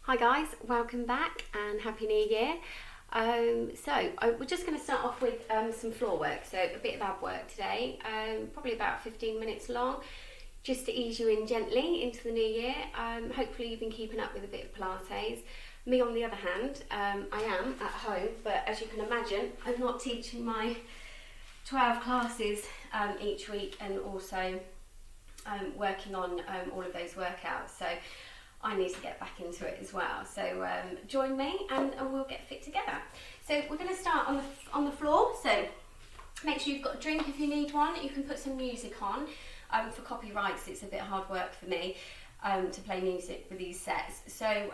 Hi guys, welcome back and Happy New Year. We're just going to start off with some floor work, so a bit of ab work today, probably about 15 minutes long, just to ease you in gently into the new year. Hopefully you've been keeping up with a bit of Pilates. Me on the other hand, I am at home, but as you can imagine, I'm not teaching my 12 classes each week and also working on all of those workouts. So I need to get back into it as well. So join me and we'll get fit together. So we're going to start on the floor. So make sure you've got a drink if you need one. You can put some music on. For copyrights, it's a bit hard work for me to play music with these sets. So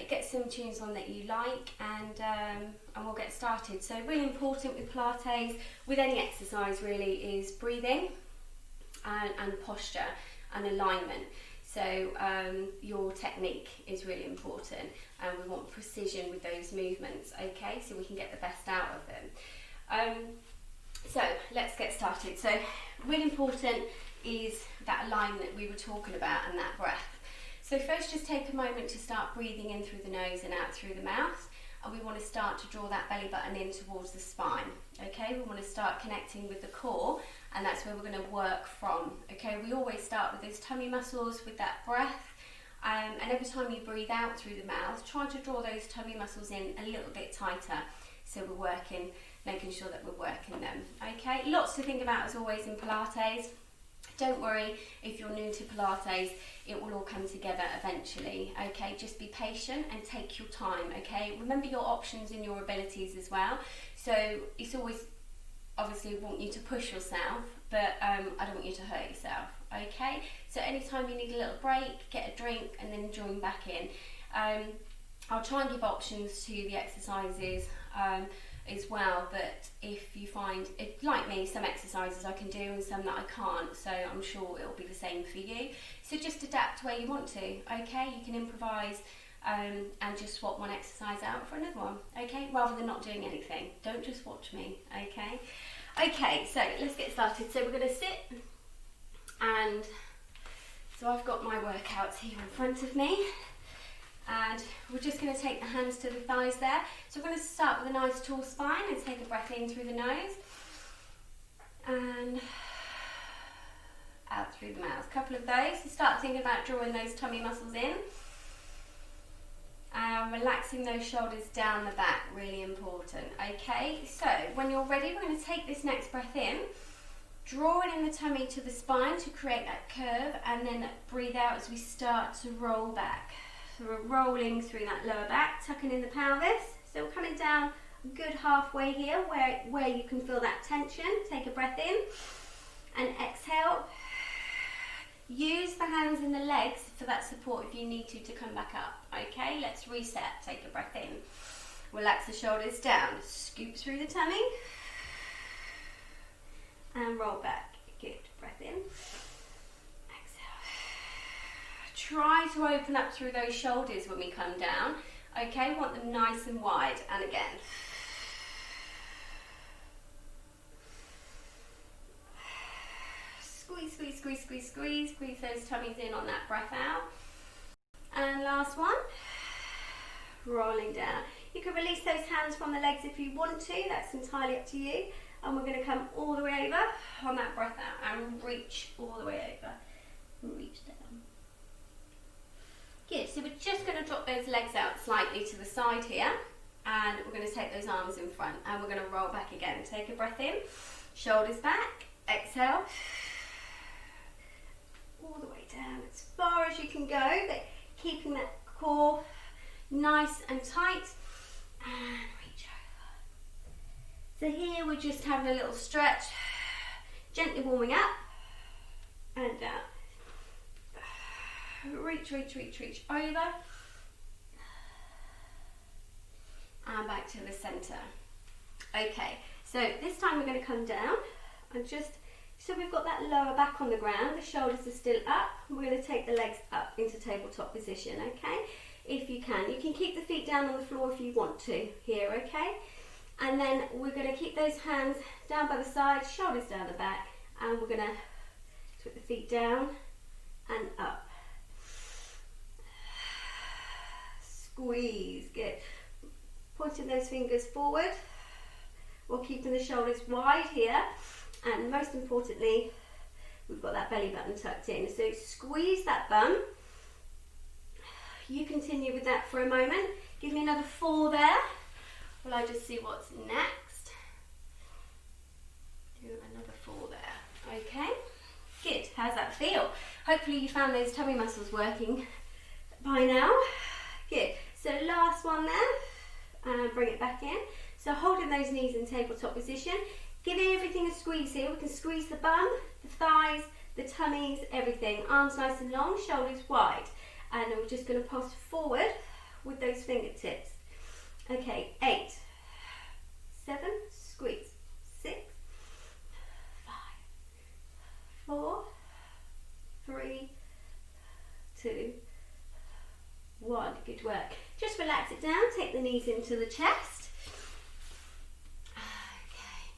get some tunes on that you like, and we'll get started. So really important with Pilates, with any exercise really, is breathing and posture and alignment. So your technique is really important, and we want precision with those movements, okay, so we can get the best out of them. So let's get started. So really important is that alignment we were talking about and that breath. So first, just take a moment to start breathing in through the nose and out through the mouth, and we want to start to draw that belly button in towards the spine, okay. We want to start connecting with the core, and that's where we're going to work from, okay. We always start with those tummy muscles with that breath, and every time you breathe out through the mouth, try to draw those tummy muscles in a little bit tighter, so we're working, making sure that we're working them, okay. Lots to think about as always in Pilates. Don't worry if you're new to Pilates, it will all come together eventually, okay. Just be patient and take your time, okay. Remember your options and your abilities as well. So it's always, obviously, want you to push yourself, but I don't want you to hurt yourself, okay. So anytime you need a little break, get a drink and then join back in. I'll try and give options to the exercises as well, but if you find, like me, some exercises I can do and some that I can't, so I'm sure it'll be the same for you. So just adapt where you want to, okay. You can improvise and just swap one exercise out for another one, okay, rather than not doing anything. Don't just watch me, okay. Okay, so let's get started. So we're going to sit, and so I've got my workouts here in front of me, and we're just going to take the hands to the thighs there. So we're going to start with a nice tall spine and take a breath in through the nose and out through the mouth. A couple of those. So start thinking about drawing those tummy muscles in and relaxing those shoulders down the back, really important, okay. So when you're ready, we're going to take this next breath in, draw it in the tummy to the spine to create that curve, and then breathe out as we start to roll back. So we're rolling through that lower back, tucking in the pelvis. So we're coming down a good halfway here where you can feel that tension. Take a breath in and exhale. Use the hands and the legs for that support if you need to come back up, okay. Let's reset. Take a breath in, relax the shoulders down, scoop through the tummy and roll back. Good, breath in. Try to open up through those shoulders when we come down, okay. Want them nice and wide, and again. Squeeze, squeeze, squeeze, squeeze, squeeze. Squeeze those tummies in on that breath out. And last one. Rolling down. You can release those hands from the legs if you want to. That's entirely up to you. And we're going to come all the way over on that breath out and reach all the way over. Reach down. Good, so we're just going to drop those legs out slightly to the side here, and we're going to take those arms in front, and we're going to roll back again. Take a breath in, shoulders back, exhale, all the way down as far as you can go, but keeping that core nice and tight, and reach over. So here we're just having a little stretch, gently warming up, and down. Reach, reach, reach, reach over and back to the center. Okay, so this time we're going to come down and just, so we've got that lower back on the ground, the shoulders are still up, we're going to take the legs up into tabletop position, okay, if you can. You can keep the feet down on the floor if you want to here, okay, and then we're going to keep those hands down by the sides, shoulders down the back, and we're going to put the feet down and up. squeeze. Good. Pointing those fingers forward while keeping the shoulders wide here. And most importantly, we've got that belly button tucked in. So squeeze that bum. You continue with that for a moment. Give me another 4 there. Well, I just see what's next. Do another 4 there. Okay. Good. How's that feel? Hopefully you found those tummy muscles working by now. Good. So last one there. And bring it back in. So holding those knees in tabletop position. Giving everything a squeeze here. We can squeeze the bum, the thighs, the tummies, everything. Arms nice and long, shoulders wide. And then we're just going to pulse forward with those fingertips. Okay, 8, 7, squeeze, 6, 5, 4, 3, 2, 1. Good work. Just relax it down, take the knees into the chest. Okay.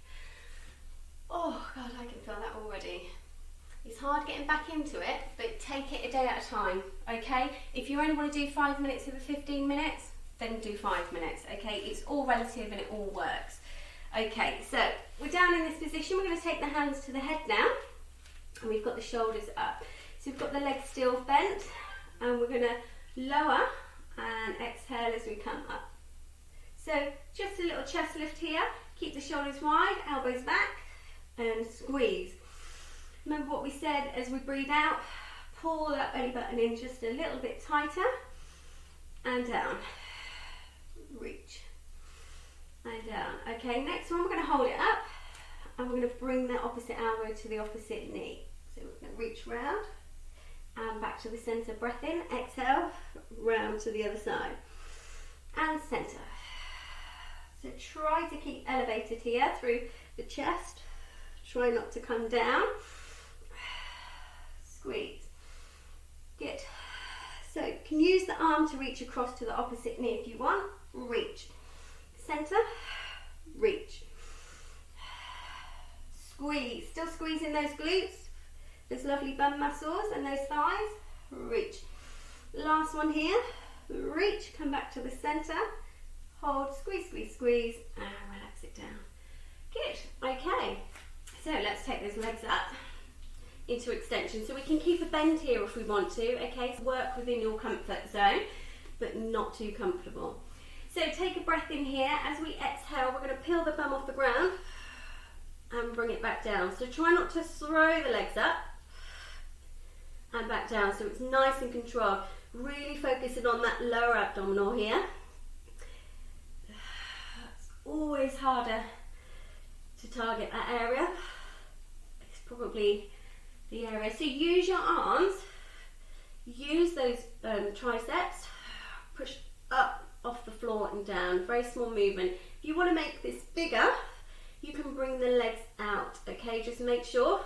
Oh God, I can feel that already. It's hard getting back into it, but take it a day at a time, okay? If you only want to do 5 minutes over 15 minutes, then do 5 minutes, okay? It's all relative and it all works. Okay, so we're down in this position. We're going to take the hands to the head now, and we've got the shoulders up. So we've got the legs still bent, and we're going to lower and exhale as we come up. So just a little chest lift here. Keep the shoulders wide, elbows back, and squeeze. Remember what we said as we breathe out, pull that belly button in just a little bit tighter, and down, reach, and down. Okay, next one we're going to hold it up, and we're going to bring that opposite elbow to the opposite knee. So we're going to reach round, and back to the centre, breath in, exhale, round to the other side, and centre. So try to keep elevated here through the chest, try not to come down. Squeeze. Good. So you can use the arm to reach across to the opposite knee if you want. Reach. Centre. Reach. Squeeze. Still squeezing those glutes, those lovely bum muscles and those thighs. Reach. Last one here. Reach. Come back to the centre. Hold. Squeeze, squeeze, squeeze, and relax it down. Good. Okay. So let's take those legs up into extension. So we can keep a bend here if we want to, okay? So work within your comfort zone, but not too comfortable. So take a breath in here. As we exhale, we're going to peel the bum off the ground and bring it back down. So try not to throw the legs up and back down, so it's nice and controlled. Really focusing on that lower abdominal here. It's always harder to target that area. It's probably the area. So use your arms, use those triceps, push up off the floor and down. Very small movement. If you want to make this bigger, you can bring the legs out, okay? Just make sure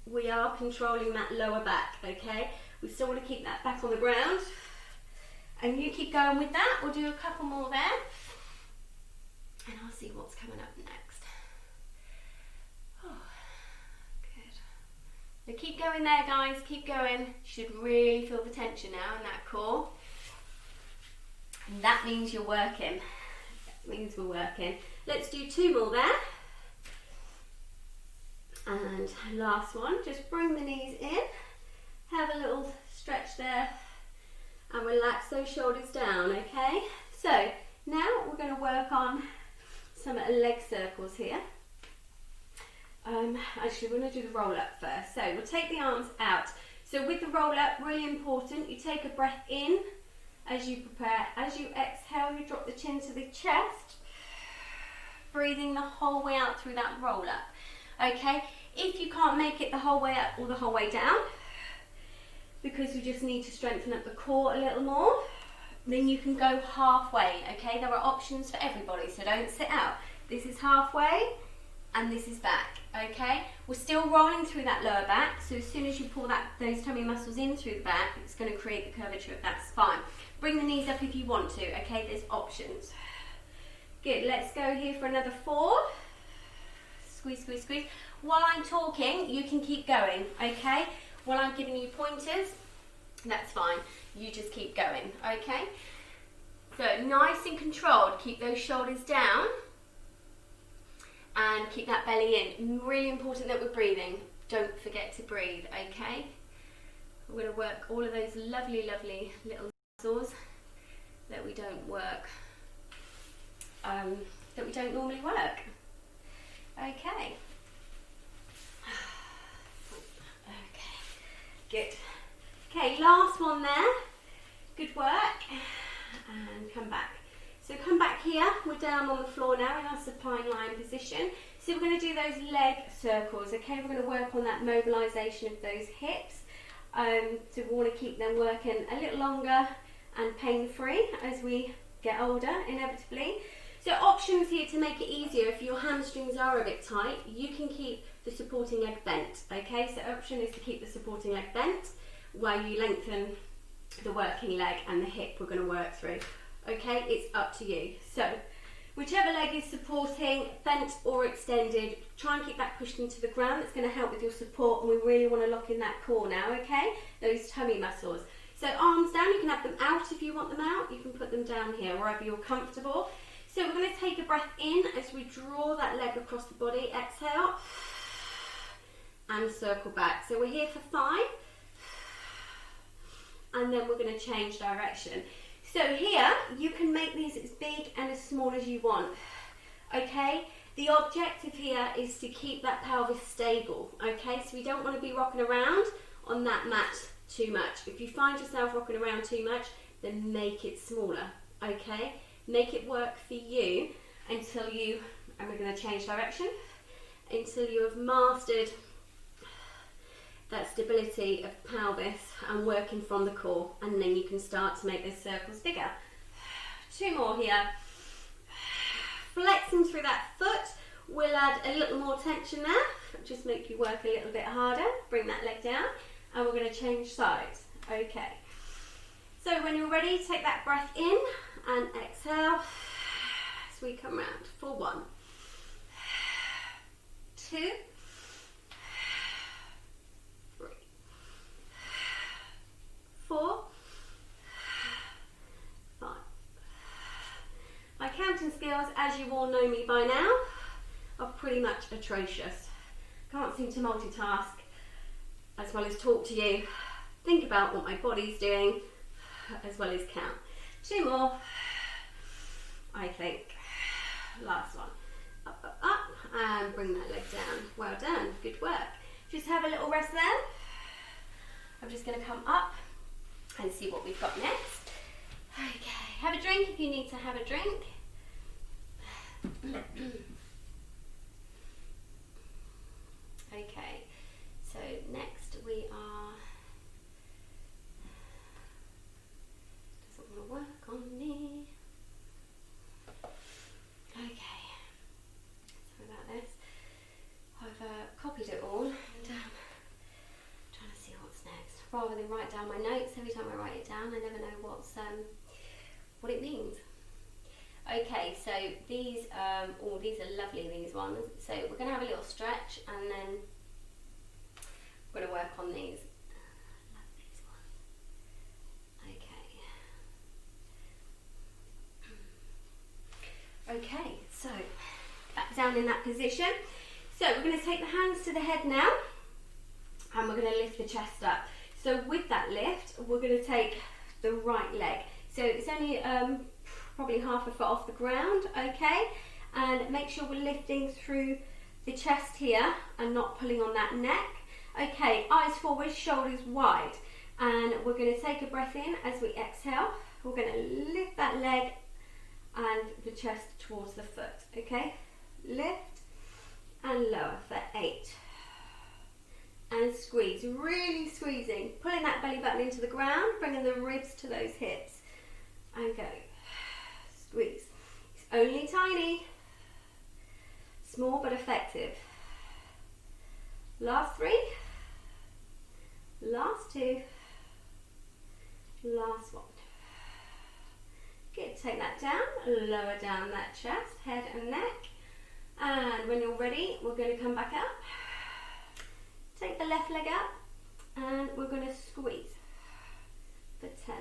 we are controlling that lower back, okay? We still want to keep that back on the ground, and you keep going with that. We'll do a couple more there, and I'll see what's coming up next. So keep going there, guys, keep going. You should really feel the tension now in that core. And that means you're working. That means we're working. Let's do 2 more there. And last one, just bring the knees in. Have a little stretch there. And relax those shoulders down, okay? So now we're going to work on some leg circles here. Actually, we're going to do the roll up first. So we'll take the arms out. So with the roll up, really important, you take a breath in as you prepare. As you exhale, you drop the chin to the chest, breathing the whole way out through that roll up. Okay, if you can't make it the whole way up or the whole way down, because we just need to strengthen up the core a little more, then you can go halfway. Okay, there are options for everybody, so don't sit out. This is halfway, and this is back, okay? We're still rolling through that lower back, so as soon as you pull those tummy muscles in through the back, it's going to create the curvature of that spine. Bring the knees up if you want to, okay? There's options. Good, let's go here for another 4. Squeeze, squeeze, squeeze. While I'm talking, you can keep going, okay? While I'm giving you pointers, that's fine. You just keep going, okay? So nice and controlled, keep those shoulders down and keep that belly in. Really important that we're breathing. Don't forget to breathe, okay? We're going to work all of those lovely, lovely little muscles that we don't work, that we don't normally work. Okay. Okay, good. Okay, last one there. Good work. And come back. So come back here. We're down on the floor now in our supine lying position. So we're going to do those leg circles, okay? We're going to work on that mobilisation of those hips. So we want to keep them working a little longer and pain-free as we get older, inevitably. So options here to make it easier, if your hamstrings are a bit tight, you can keep the supporting leg bent, okay? So option is to keep the supporting leg bent while you lengthen the working leg and the hip we're going to work through, okay? It's up to you. So whichever leg is supporting, bent or extended, try and keep that pushed into the ground. It's going to help with your support, and we really want to lock in that core now, okay? Those tummy muscles. So arms down, you can have them out if you want them out. You can put them down here, wherever you're comfortable. So we're going to take a breath in as we draw that leg across the body. Exhale and circle back. So we're here for 5. And then we're going to change direction. So here, you can make these as big and as small as you want, okay? The objective here is to keep that pelvis stable, okay? So we don't want to be rocking around on that mat too much. If you find yourself rocking around too much, then make it smaller, okay? Make it work for you until you, and we're going to change direction, until you have mastered that stability of pelvis and working from the core, and then you can start to make those circles bigger. 2 more here. Flexing through that foot will add a little more tension there, just make you work a little bit harder. Bring that leg down, and we're going to change sides. Okay, so when you're ready, take that breath in and exhale as we come round for 1, 2, 3, 4, 5. My counting skills, as you all know me by now, are pretty much atrocious. Can't seem to multitask as well as talk to you, think about what my body's doing, as well as count. 2 more, I think. Last one. Up, up, up, and bring that leg down. Well done, good work. Just have a little rest there. I'm just going to come up and see what we've got next. Okay, have a drink if you need to have a drink. Okay, so next we are, doesn't want to work on me. Okay, sorry about this. I've copied it all and trying to see what's next. Rather than write down my notes, every time I write it down I never know what it means. Okay, so these these are lovely, these ones. So we're going to have a little stretch and then we're going to work on these. I love these ones. Okay. Okay, so back down in that position. So we're going to take the hands to the head now and we're going to lift the chest up. So with that lift, we're going to take the right leg. So it's only probably half a foot off the ground, okay? And make sure we're lifting through the chest here and not pulling on that neck. Okay, eyes forward, shoulders wide. And we're going to take a breath in as we exhale. We're going to lift that leg and the chest towards the foot, okay? Lift and lower for 8. And squeeze, really squeezing, pulling that belly button into the ground, bringing the ribs to those hips. And go. Squeeze. It's only tiny. Small but effective. Last 3. Last 2. Last 1. Good. Take that down. Lower down that chest, head and neck. And when you're ready, we're going to come back up. Take the left leg up. And we're going to squeeze for 10.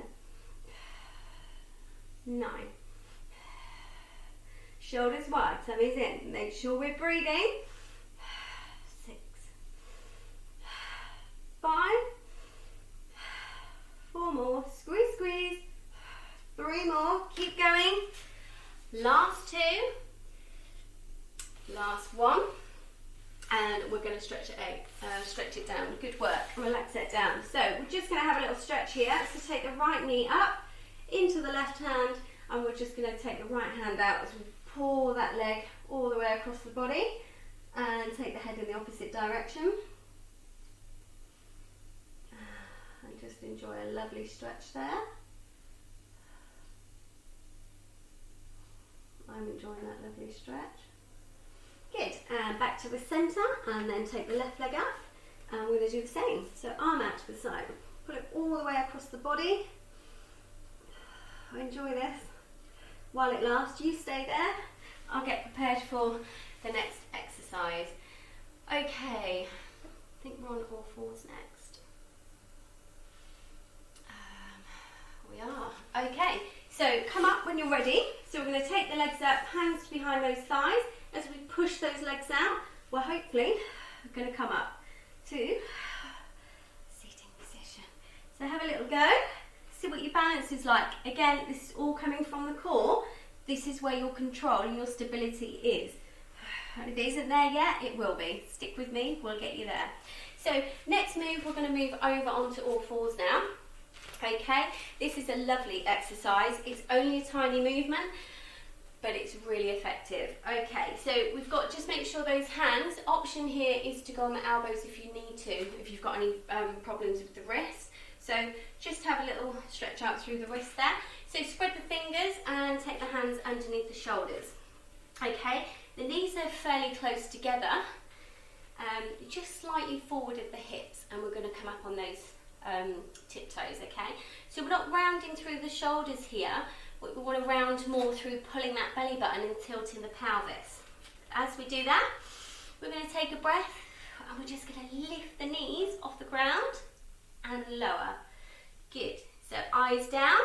9. Shoulders wide, tummies in. Make sure we're breathing. 6. 5. 4 more. Squeeze, squeeze. 3 more. Keep going. Last 2. Last 1. And we're going to stretch it down. Good work. Relax it down. So we're just going to have a little stretch here. So take the right knee up into the left hand, and we're just going to take the right hand out as we pull that leg all the way across the body, and take the head in the opposite direction. And just enjoy a lovely stretch there. I'm enjoying that lovely stretch. Good, and back to the centre, and then take the left leg up, and we're going to do the same. So arm out to the side, pull it all the way across the body. Enjoy this while it lasts. You stay there. I'll get prepared for the next exercise. Okay, I think we're on all fours next. We are. Okay, so come up when you're ready. So we're going to take the legs up, hands behind those thighs. As we push those legs out, we're hopefully going to come up to seating position. So have a little go. See what your balance is like. Again, this is all coming from the core. This is where your control and your stability is. And if it isn't there yet, it will be. Stick with me, we'll get you there. So next move, we're going to move over onto all fours now. Okay, this is a lovely exercise. It's only a tiny movement, but it's really effective. Okay, so we've got, just make sure those hands, option here is to go on the elbows if you need to, if you've got any problems with the wrist. So just have a little stretch out through the wrist there. So spread the fingers and take the hands underneath the shoulders. Okay, the knees are fairly close together, just slightly forward of the hips, and we're going to come up on those tiptoes, okay? So we're not rounding through the shoulders here, but we want to round more through pulling that belly button and tilting the pelvis. As we do that, we're going to take a breath, and we're just going to lift the knees off the ground and lower. Good. So eyes down,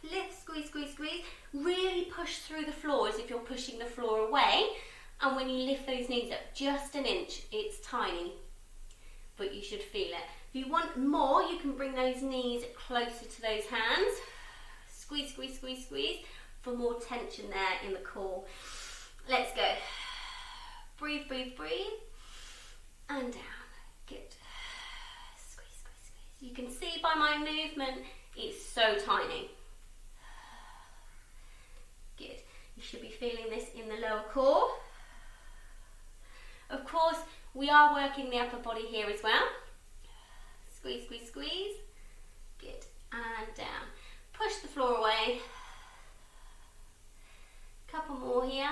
lift, squeeze, squeeze, squeeze. Really push through the floor as if you're pushing the floor away. And when you lift those knees up just an inch, it's tiny, but you should feel it. If you want more, you can bring those knees closer to those hands. Squeeze, squeeze, squeeze, squeeze for more tension there in the core. Let's go. Breathe, breathe, breathe. And down. Good. Squeeze, squeeze, squeeze. You can see by my movement, it's so tiny. Good. You should be feeling this in the lower core. Of course, we are working the upper body here as well. Squeeze, squeeze, squeeze. Good. And down. Push the floor away. Couple more here.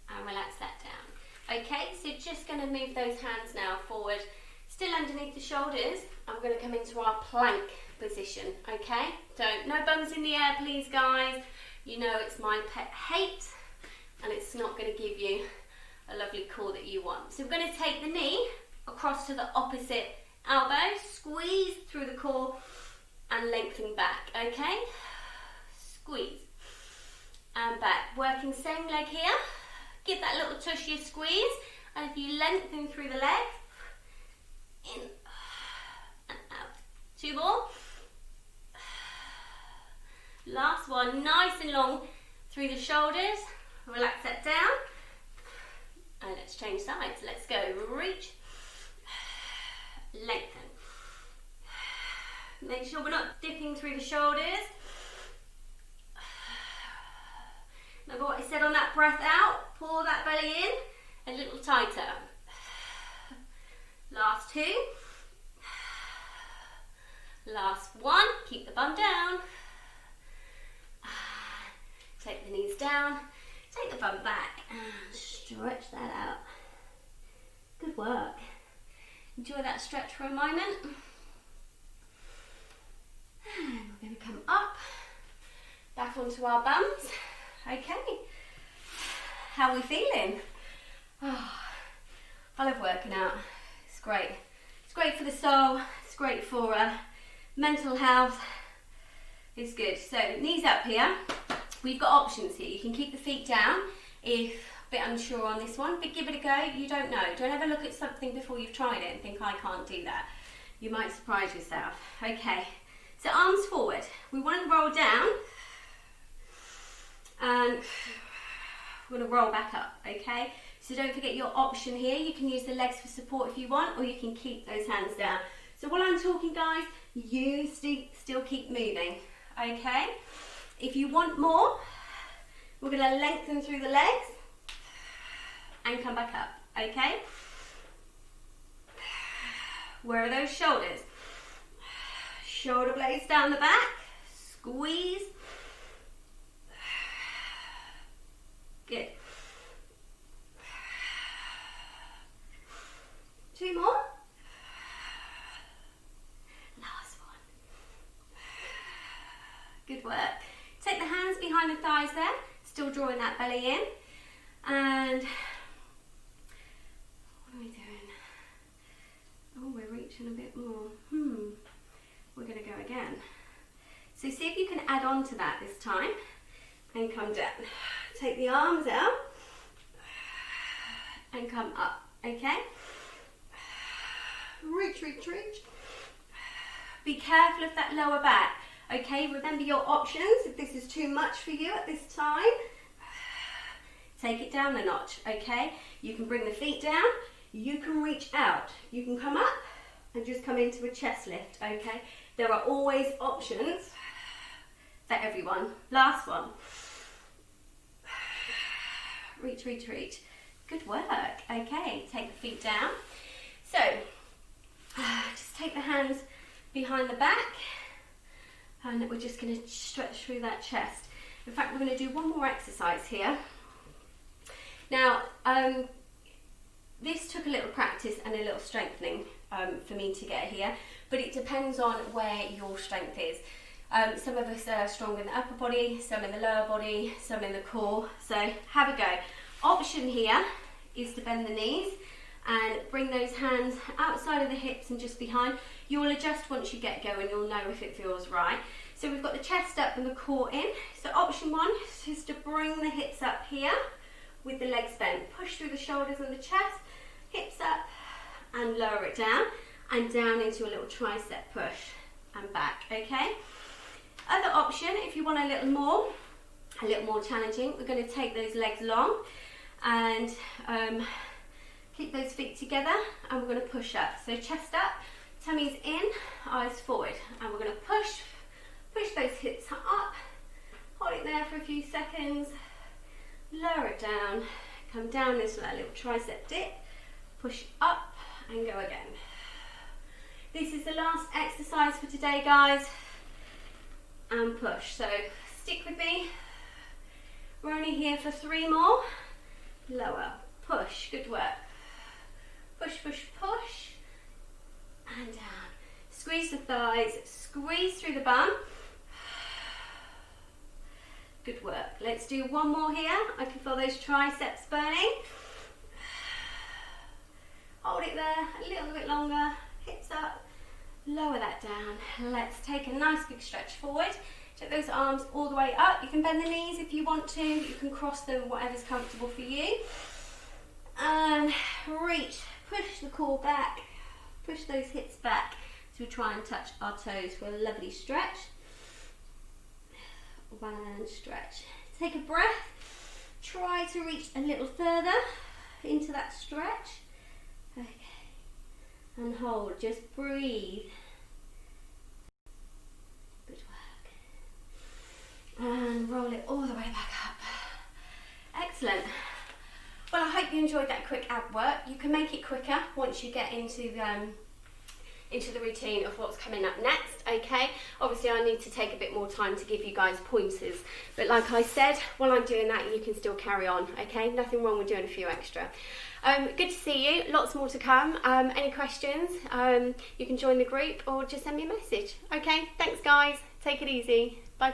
And relax that down. Okay, so just going to move those hands now forward. Still underneath the shoulders. I'm going to come into our plank position, okay? So no bums in the air, please, guys. You know it's my pet hate, and it's not going to give you a lovely core that you want. So we're going to take the knee across to the opposite elbow, squeeze through the core and lengthen back, okay? Squeeze and back. Working same leg here. Give that little tushy a squeeze, and if you lengthen through the leg, in and out. 2 more. Last one, nice and long through the shoulders. Relax that down. And let's change sides. Let's go. Reach. Lengthen. Make sure we're not dipping through the shoulders. Remember what I said on that breath out? Pull that belly in a little tighter. Last 2. Last 1. Keep the bum down. Take the knees down. Take the bum back and stretch that out. Good work. Enjoy that stretch for a moment. And we're going to come up, back onto our bums. Okay. How are we feeling? Oh, I love working out. It's great. It's great for the soul. It's great for mental health. It's good. So knees up here. We've got options here. You can keep the feet down if a bit unsure on this one, but give it a go. You don't know. Don't ever look at something before you've tried it and think, I can't do that. You might surprise yourself. Okay, so arms forward. We want to roll down and we're going to roll back up, okay? So don't forget your option here. You can use the legs for support if you want, or you can keep those hands down. So while I'm talking, guys, you still keep moving, okay? If you want more, we're going to lengthen through the legs and come back up, okay? Where are those shoulders? Shoulder blades down the back, squeeze. Good. 2 more. Last one. Good work. Take the hands behind the thighs there, still drawing that belly in. And what are we doing? Oh, we're reaching a bit more. We're going to go again. So see if you can add on to that this time and come down. Take the arms out and come up, okay? Reach, reach, reach. Be careful of that lower back, okay? Remember your options. If this is too much for you at this time, take it down a notch, okay? You can bring the feet down, you can reach out, you can come up and just come into a chest lift, okay? There are always options for everyone. Last one. Reach, reach, reach. Good work. Okay, take the feet down. So, just take the hands behind the back and we're just going to stretch through that chest. In fact, we're going to do one more exercise here. Now, this took a little practice and a little strengthening for me to get here, but it depends on where your strength is. Some of us are strong in the upper body, some in the lower body, some in the core, so have a go. Option here is to bend the knees and bring those hands outside of the hips and just behind. You will adjust once you get going, you'll know if it feels right. So we've got the chest up and the core in. So option one is to bring the hips up here with the legs bent. Push through the shoulders and the chest, hips up and lower it down and down into a little tricep push and back, okay? Other option, if you want a little more challenging, we're going to take those legs long and keep those feet together and we're going to push up. So chest up, tummy's in, eyes forward, and we're going to push those hips up, hold it there for a few seconds, lower it down, come down into that little tricep dip, push up and go again. This is the last exercise for today, guys, and push. So stick with me. We're only here for 3 more. Lower, push, good work. Push, push, push, and down. Squeeze the thighs, squeeze through the bum. Good work. Let's do one more here. I can feel those triceps burning. Hold it there a little bit longer. Hips up, lower that down. Let's take a nice big stretch forward. Take those arms all the way up. You can bend the knees if you want to. You can cross them, whatever's comfortable for you. And reach. Push the core back. Push those hips back. So we try and touch our toes for a lovely stretch. One stretch. Take a breath. Try to reach a little further into that stretch. Okay. And hold. Just breathe. Good work. And roll it all the way back up. Excellent. Well, I hope you enjoyed that quick ab work. You can make it quicker once you get into the routine of what's coming up next, okay? Obviously, I need to take a bit more time to give you guys pointers. But like I said, while I'm doing that, you can still carry on, okay? Nothing wrong with doing a few extra. Good to see you. Lots more to come. Any questions, you can join the group or just send me a message. Okay, thanks guys. Take it easy. Bye.